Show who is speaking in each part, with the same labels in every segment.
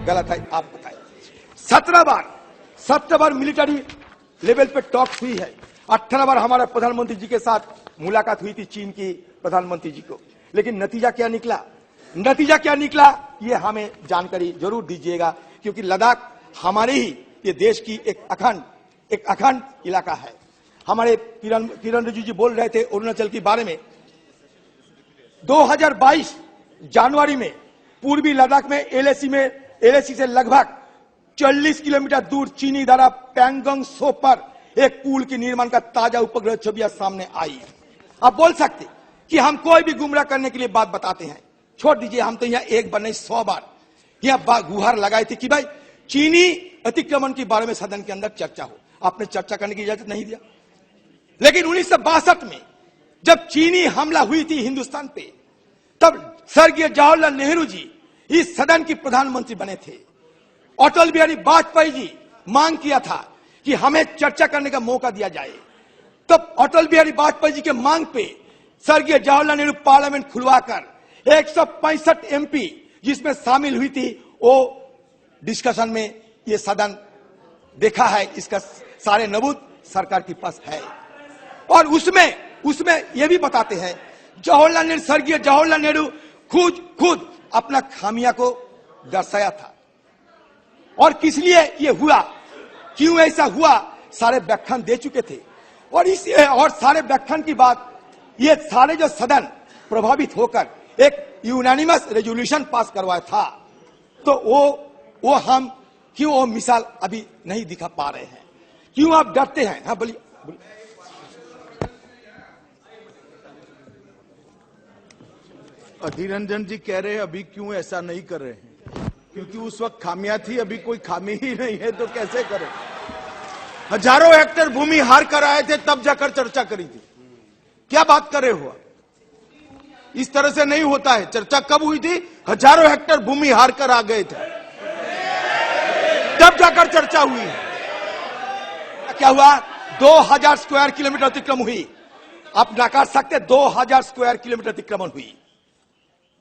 Speaker 1: गलत है, आप बताएं। 17 बार मिलिट्री लेवल पे टॉक हुई है। 18 बार हमारे प्रधानमंत्री जी के साथ मुलाकात हुई थी चीन की प्रधानमंत्री जी को, लेकिन नतीजा क्या निकला? नतीजा क्या निकला ये हमें जानकारी जरूर दीजिएगा, क्योंकि लद्दाख हमारे ही ये देश की एक अखंड इलाका है। हमारे किरण रिजिजू जी बोल रहे थे अरुणाचल के बारे में। 2022 जनवरी में पूर्वी लद्दाख में एलएसी से लगभग 40 किलोमीटर दूर चीनी द्वारा पैंगोंग त्सो पर एक पुल के निर्माण का ताजा उपग्रह छवियां सामने आई। आप बोल सकते कि हम कोई भी गुमराह करने के लिए बात बताते हैं, छोड़ दीजिए, हम तो यहाँ एक बार नहीं 100 बार यहाँ गुहार लगाई थी कि भाई चीनी अतिक्रमण के बारे में सदन के अंदर चर्चा हो। आपने चर्चा करने की इजाजत नहीं दिया। लेकिन 1962 में जब चीनी हमला हुई थी हिंदुस्तान पे, तब स्वर्गीय जवाहरलाल नेहरू जी इस सदन के प्रधानमंत्री बने थे। अटल बिहारी वाजपेयी जी मांग किया था कि हमें चर्चा करने का मौका दिया जाए। तब अटल बिहारी वाजपेयी जी के मांग पे स्वर्गीय जवाहरलाल नेहरू पार्लियामेंट खुलवाकर 165 एमपी जिसमें शामिल हुई थी, वो डिस्कशन में ये सदन देखा है। इसका सारे नबूत सरकार के पास है और उसमें ये भी बताते हैं स्वर्गीय जवाहरलाल नेहरू खुद अपना खामिया को दर्शाया था और किस लिए ये हुआ, क्यों ऐसा हुआ, सारे व्याख्यान दे चुके थे। और सारे व्याख्यान की बात, ये सारे जो सदन प्रभावित होकर एक यूनानिमस रेजोल्यूशन पास करवाया था, तो वो हम क्यों वो मिसाल अभी नहीं दिखा पा रहे हैं? क्यों आप डरते हैं? हाँ बोलिए।
Speaker 2: अधीर रंजन जी कह रहे हैं अभी क्यों ऐसा नहीं कर रहे हैं, क्योंकि उस वक्त खामियां थी, अभी कोई खामी ही नहीं है तो कैसे करें? हजारों हेक्टेयर भूमि हार कर आए थे तब जाकर चर्चा करी थी। क्या बात कर रहे हो? इस तरह से नहीं होता है। चर्चा कब हुई थी? हजारों हेक्टेयर भूमि हार कर आ गए थे तब जाकर चर्चा हुई है।
Speaker 1: क्या हुआ? 2000 स्क्वायर किलोमीटर अतिक्रमण हुई। आप नकार सकते 2000 स्क्वायर किलोमीटर अतिक्रमण हुई।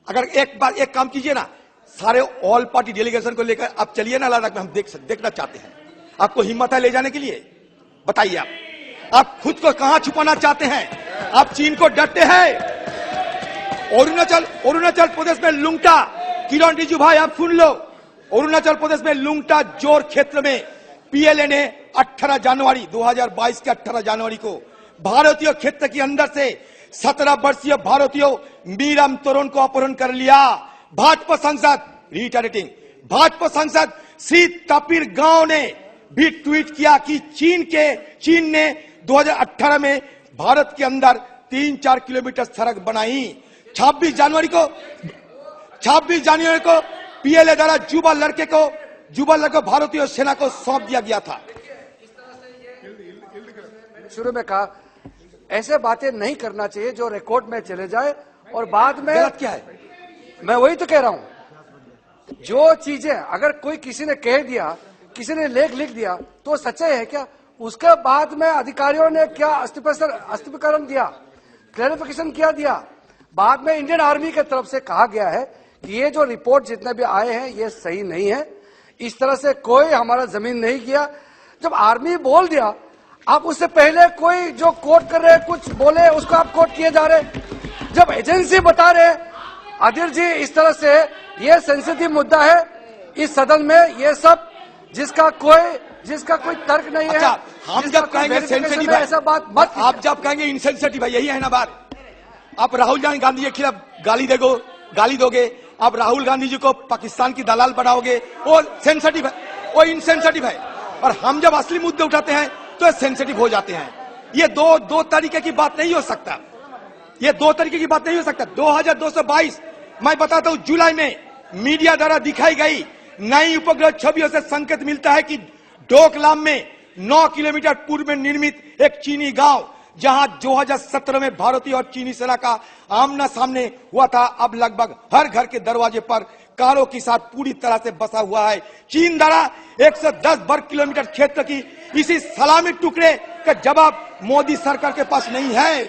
Speaker 1: अगर एक काम कीजिए ना, सारे ऑल पार्टी डेलीगेशन को लेकर आप चलिए ना लद्दाख में, हम देखना चाहते हैं। आपको हिम्मत है ले जाने के लिए? बताइए आप खुद को कहां छुपाना चाहते हैं? आप चीन को डरते हैं? अरुणाचल प्रदेश में लुंगटा, किरण रिजिजू भाई आप सुन लो, अरुणाचल प्रदेश में लुंगटा जोर क्षेत्र में पीएलए ने 18 जनवरी 2022 के 18 जनवरी को भारतीय क्षेत्र के अंदर से 17 वर्षीय भारतीय मीराम तोरण को अपहरण कर लिया। भाजपा सांसद श्री तपीर गांव ने भी ट्वीट किया कि चीन ने 2018 में भारत के अंदर 3-4 किलोमीटर सड़क बनाई। 26 जनवरी को पीएलए द्वारा युवा लड़के को भारतीय सेना को सौंप दिया गया था।
Speaker 3: शुरू में कहा ऐसे बातें नहीं करना चाहिए जो रिकॉर्ड में चले जाए और बाद में
Speaker 1: गलत क्या है?
Speaker 3: मैं वही तो कह रहा हूं, जो चीजें अगर कोई किसी ने कह दिया, किसी ने लेख लिख दिया तो सच्चाई है क्या? उसके बाद में अधिकारियों ने क्या स्पष्टीकरण दिया, क्लैरिफिकेशन क्या दिया? बाद में इंडियन आर्मी की तरफ से कहा गया है कि ये जो रिपोर्ट जितने भी आए हैं ये सही नहीं है, इस तरह से कोई हमारा जमीन नहीं किया। जब आर्मी बोल दिया, आप उससे पहले कोई जो कोट कर रहे कुछ बोले उसको आप कोट किए जा रहे। जब एजेंसी बता रहे अधीर जी इस तरह से, ये सेंसिटिव मुद्दा है इस सदन में, ये सब जिसका कोई तर्क नहीं है।
Speaker 1: अच्छा, हम जब कहेंगे सेंसिटिव है,
Speaker 3: ऐसा बात मत,
Speaker 1: आप जब कहेंगे इनसेंसिटिव है, यही है ना बात? आप राहुल गांधी के खिलाफ गाली दोगे, आप राहुल गांधी जी को पाकिस्तान की दलाल बनाओगे, वो सेंसिटिव है, वो इनसेंसिटिव है। और हम जब असली मुद्दे उठाते हैं तो सेंसिटिव हो जाते हैं। ये दो तरीके की बात नहीं हो सकता, ये 2 तरीके की बात नहीं हो सकता। 2222 मैं बताता हूं, जुलाई में मीडिया द्वारा दिखाई गई नई उपग्रह छवियों से संकेत मिलता है कि डोकलाम में 9 किलोमीटर पूर्व में निर्मित एक चीनी गांव, जहां 2017 में भारतीय और चीनी सेना का आमना सामने हुआ था, अब लगभग हर घर के दरवाजे पर कारों के साथ पूरी तरह से बसा हुआ है। चीन द्वारा 110 वर्ग किलोमीटर क्षेत्र की इसी सलामी टुकड़े का जवाब मोदी सरकार के पास नहीं है।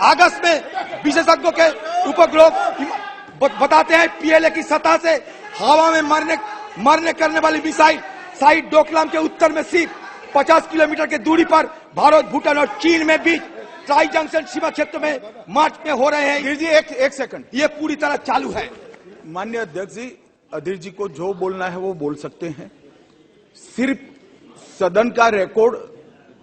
Speaker 1: अगस्त में विशेषज्ञों के उपग्रह बताते हैं पीएलए की सतह से हवा में मरने करने वाली मिसाइल साइड डोकलाम के उत्तर में सिर्फ 50 किलोमीटर की दूरी पर भारत, भूटान और चीन में बीच ट्राई जंक्शन सीमा क्षेत्र में मार्च में हो रहे हैं।
Speaker 2: अधीर जी एक सेकंड,
Speaker 1: ये पूरी तरह चालू है।
Speaker 2: माननीय अध्यक्ष जी, अधीर जी को जो बोलना है वो बोल सकते हैं। सिर्फ सदन का रिकॉर्ड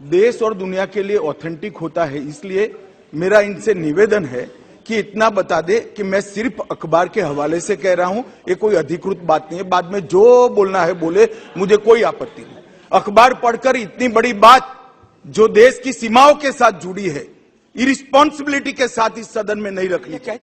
Speaker 2: देश और दुनिया के लिए ऑथेंटिक होता है, इसलिए मेरा इनसे निवेदन है कि इतना बता दे कि मैं सिर्फ अखबार के हवाले से कह रहा हूं, ये कोई अधिकृत बात नहीं है। बाद में जो बोलना है बोले, मुझे कोई आपत्ति नहीं। अखबार पढ़कर इतनी बड़ी बात जो देश की सीमाओं के साथ जुड़ी है, इरिस्पॉन्सिबिलिटी के साथ इस सदन में नहीं रखनी चाहिए।